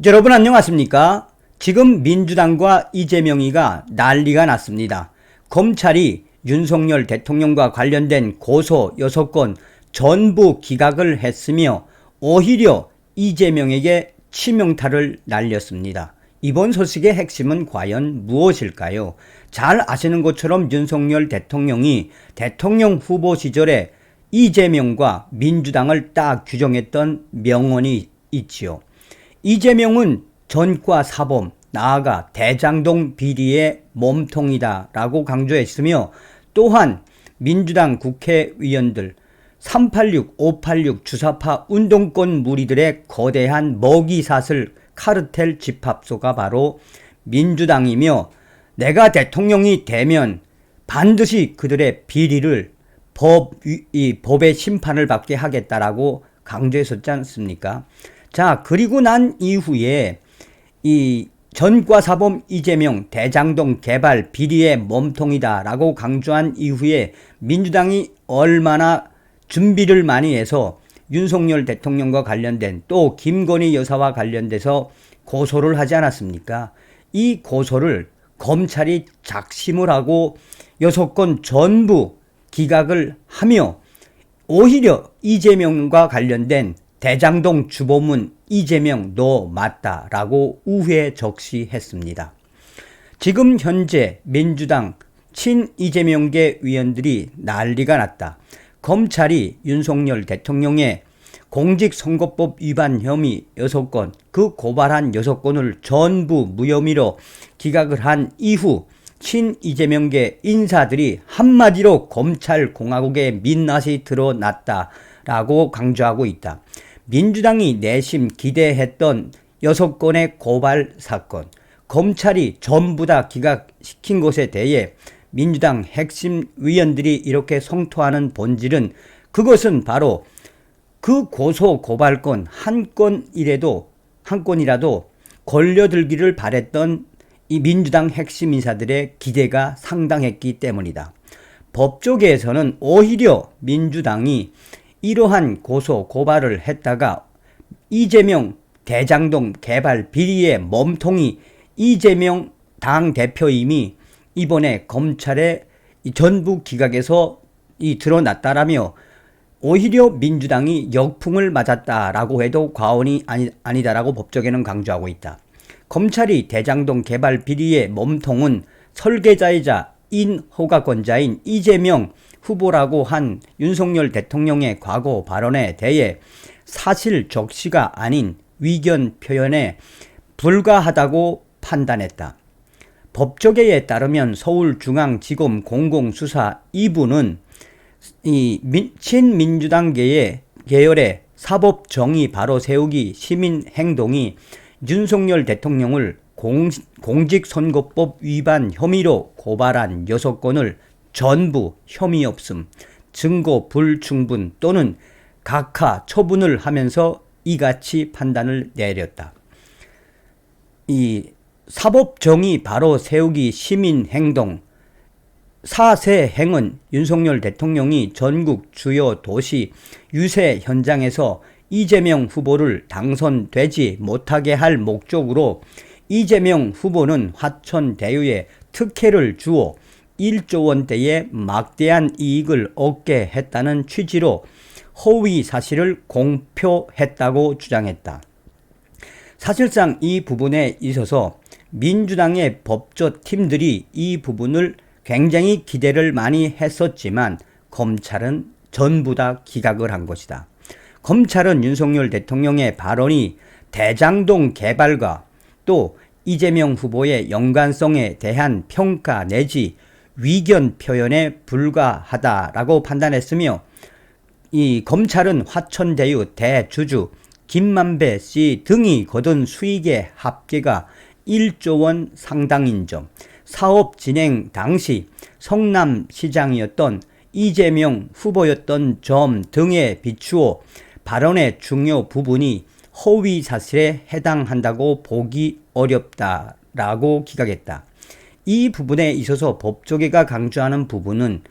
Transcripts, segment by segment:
여러분 안녕하십니까? 지금 민주당과 이재명이가 난리가 났습니다. 검찰이 윤석열 대통령과 관련된 고소 6건 전부 기각을 했으며 오히려 이재명에게 치명타를 날렸습니다. 이번 소식의 핵심은 과연 무엇일까요? 잘 아시는 것처럼 윤석열 대통령이 대통령 후보 시절에 이재명과 민주당을 딱 규정했던 명언이 있지요. 이재명은 전과 사범, 나아가 대장동 비리의 몸통이다 라고 강조했으며, 또한 민주당 국회의원들 386, 586 주사파 운동권 무리들의 거대한 먹이사슬 카르텔 집합소가 바로 민주당이며, 내가 대통령이 되면 반드시 그들의 비리를 법의 심판을 받게 하겠다라고 강조했었지 않습니까? 자, 그리고 난 이후에 이 전과 사범 이재명 대장동 개발 비리의 몸통이다 라고 강조한 이후에 민주당이 얼마나 준비를 많이 해서 윤석열 대통령과 관련된, 또 김건희 여사와 관련돼서 고소를 하지 않았습니까? 이 고소를 검찰이 작심을 하고 6건 전부 기각을 하며, 오히려 이재명과 관련된 대장동 주범은 이재명 너 맞다라고 우회 적시했습니다. 지금 현재 민주당 친 이재명계 의원들이 난리가 났다. 검찰이 윤석열 대통령의 공직선거법 위반 혐의 6건, 그 고발한 6건을 전부 무혐의로 기각을 한 이후 친 이재명계 인사들이 한마디로 검찰 공화국의 민낯이 드러났다라고 강조하고 있다. 민주당이 내심 기대했던 6건의 고발 사건, 검찰이 전부 다 기각시킨 것에 대해 민주당 핵심 의원들이 이렇게 성토하는 본질은, 그것은 바로 그 고소 고발건 한 건이라도 걸려들기를 바랬던 이 민주당 핵심 인사들의 기대가 상당했기 때문이다. 법조계에서는 오히려 민주당이 이러한 고소 고발을 했다가 이재명 대장동 개발 비리의 몸통이 이재명 당대표임이 이번에 검찰의 전부 기각에서 드러났다라며 오히려 민주당이 역풍을 맞았다라고 해도 과언이 아니다라고 법조계는 강조하고 있다. 검찰이 대장동 개발 비리의 몸통은 설계자이자 인허가권자인 이재명 후보라고 한 윤석열 대통령의 과거 발언에 대해 사실 적시가 아닌 위견 표현에 불과하다고 판단했다. 법조계에 따르면 서울중앙지검 공공수사 2부는 친민주당 계열의 사법정의 바로 세우기 시민행동이 윤석열 대통령을 공직선거법 위반 혐의로 고발한 6건을 전부 혐의 없음, 증거 불충분 또는 각하 처분을 하면서 이같이 판단을 내렸다. 이 사법정의 바로 세우기 시민행동 사세행은 윤석열 대통령이 전국 주요 도시 유세 현장에서 이재명 후보를 당선되지 못하게 할 목적으로 이재명 후보는 화천대유에 특혜를 주어 1조 원대의 막대한 이익을 얻게 했다는 취지로 허위 사실을 공표했다고 주장했다. 사실상 이 부분에 있어서 민주당의 법조팀들이 이 부분을 굉장히 기대를 많이 했었지만 검찰은 전부 다 기각을 한 것이다. 검찰은 윤석열 대통령의 발언이 대장동 개발과 또 이재명 후보의 연관성에 대한 평가 내지 위견 표현에 불과하다라고 판단했으며, 이 검찰은 화천대유 대주주 김만배 씨 등이 거둔 수익의 합계가 1조 원 상당인 점, 사업 진행 당시 성남시장이었던 이재명 후보였던 점 등에 비추어 발언의 중요 부분이 허위 사실에 해당한다고 보기 어렵다라고 기각했다. 이 부분에 있어서 법조계가 강조하는 부분은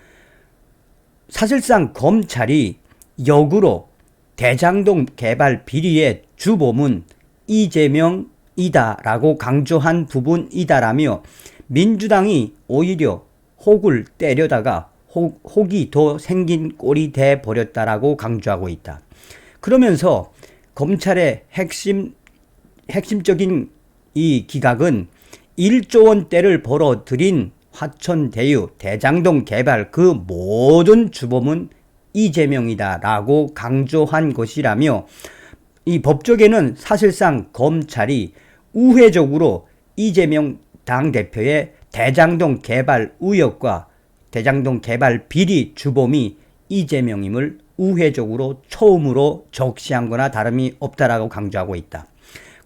사실상 검찰이 역으로 대장동 개발 비리의 주범은 이재명 이다라고 강조한 부분이다라며 민주당이 오히려 혹을 때려다가 혹이 더 생긴 꼴이 돼 버렸다라고 강조하고 있다. 그러면서 검찰의 핵심적인 이 기각은 1조 원대를 벌어들인 화천대유, 대장동 개발 그 모든 주범은 이재명이다라고 강조한 것이라며 이 법조계는 사실상 검찰이 우회적으로 이재명 당대표의 대장동 개발 의혹과 대장동 개발 비리 주범이 이재명임을 우회적으로 처음으로 적시한 거나 다름이 없다라고 강조하고 있다.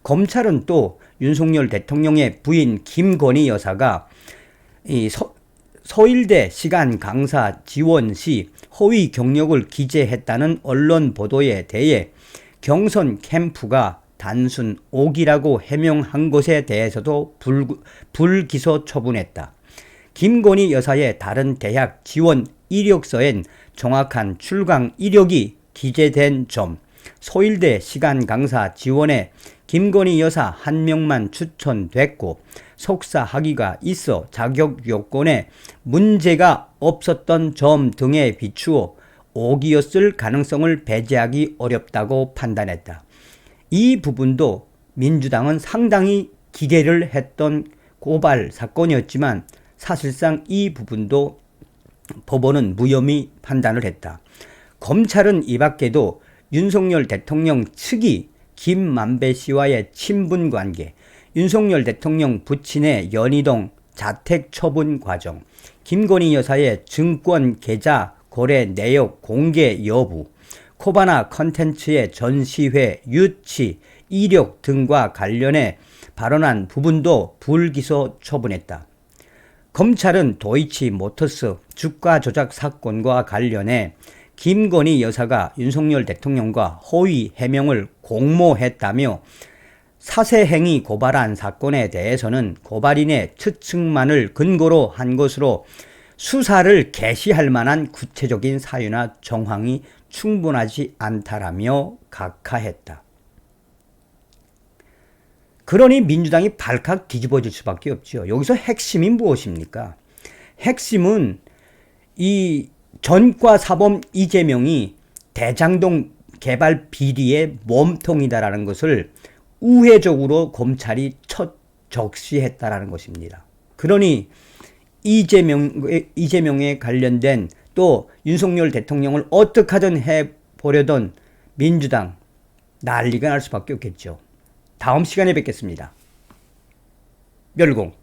검찰은 또 윤석열 대통령의 부인 김건희 여사가 이 서일대 시간 강사 지원 시 허위 경력을 기재했다는 언론 보도에 대해 경선 캠프가 단순 오기라고 해명한 것에 대해서도 불기소 처분했다. 김건희 여사의 다른 대학 지원 이력서엔 정확한 출강 이력이 기재된 점, 서일대 시간 강사 지원에 김건희 여사 한 명만 추천됐고 석사 학위가 있어 자격 요건에 문제가 없었던 점 등에 비추어 오기였을 가능성을 배제하기 어렵다고 판단했다. 이 부분도 민주당은 상당히 기대를 했던 고발 사건이었지만 사실상 이 부분도 법원은 무혐의 판단을 했다. 검찰은 이 밖에도 윤석열 대통령 측이 김만배 씨와의 친분 관계, 윤석열 대통령 부친의 연희동 자택 처분 과정, 김건희 여사의 증권 계좌 거래 내역 공개 여부, 코바나 컨텐츠의 전시회 유치, 이력 등과 관련해 발언한 부분도 불기소 처분했다. 검찰은 도이치모터스 주가 조작 사건과 관련해 김건희 여사가 윤석열 대통령과 허위 해명을 공모했다며 사세행위 고발한 사건에 대해서는 고발인의 추측만을 근거로 한 것으로 수사를 개시할 만한 구체적인 사유나 정황이 충분하지 않다라며 각하했다. 그러니 민주당이 발칵 뒤집어질 수밖에 없죠. 여기서 핵심이 무엇입니까? 핵심은 이 전과 사범 이재명이 대장동 개발 비리의 몸통이다라는 것을 우회적으로 검찰이 첫 적시했다라는 것입니다. 그러니 이재명에 관련된 또 윤석열 대통령을 어떻게 하든 해보려던 민주당 난리가 날 수밖에 없겠죠. 다음 시간에 뵙겠습니다. 멸공.